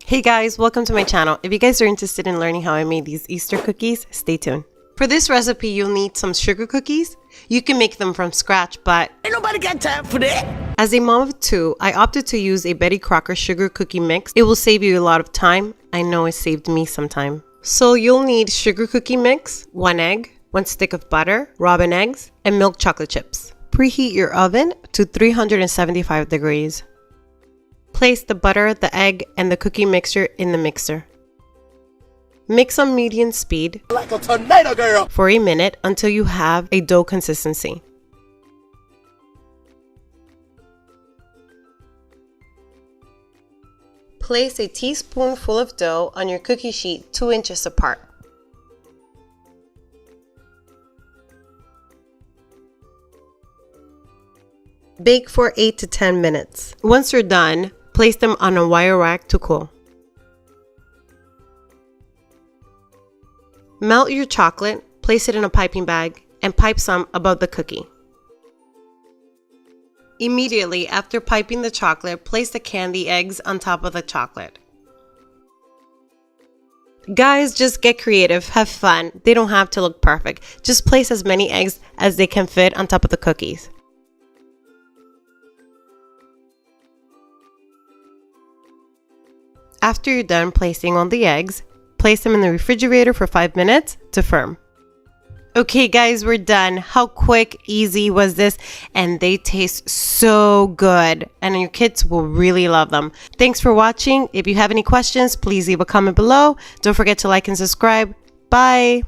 Hey guys, welcome to my channel. If you guys are interested in learning how I made these Easter cookies, stay tuned. For this recipe, you'll need some sugar cookies. You can make them from scratch, but ain't nobody got time for that. As a mom of two, I opted to use a Betty Crocker sugar cookie mix. It will save you a lot of time. I know it saved me some time. So you'll need sugar cookie mix, 1 egg, 1 stick of butter, robin eggs, and milk chocolate chips. Preheat your oven to 375 degrees. Place the butter, the egg, and the cookie mixture in the mixer. Mix on medium speed Like a tornado, girl. for a minute until you have a dough consistency. Place a teaspoonful of dough on your cookie sheet 2 inches apart. Bake for 8 to 10 minutes. Once you're done, place them on a wire rack to cool. Melt your chocolate, place it in a piping bag, and pipe some above the cookie. Immediately after piping the chocolate, place the candy eggs on top of the chocolate. Guys, just get creative, have fun. They don't have to look perfect. Just place as many eggs as they can fit on top of the cookies. After you're done placing all the eggs, place them in the refrigerator for 5 minutes to firm. Okay guys, we're done. How quick, easy was this? And they taste so good. And your kids will really love them. Thanks for watching. If you have any questions, please leave a comment below. Don't forget to like and subscribe. Bye!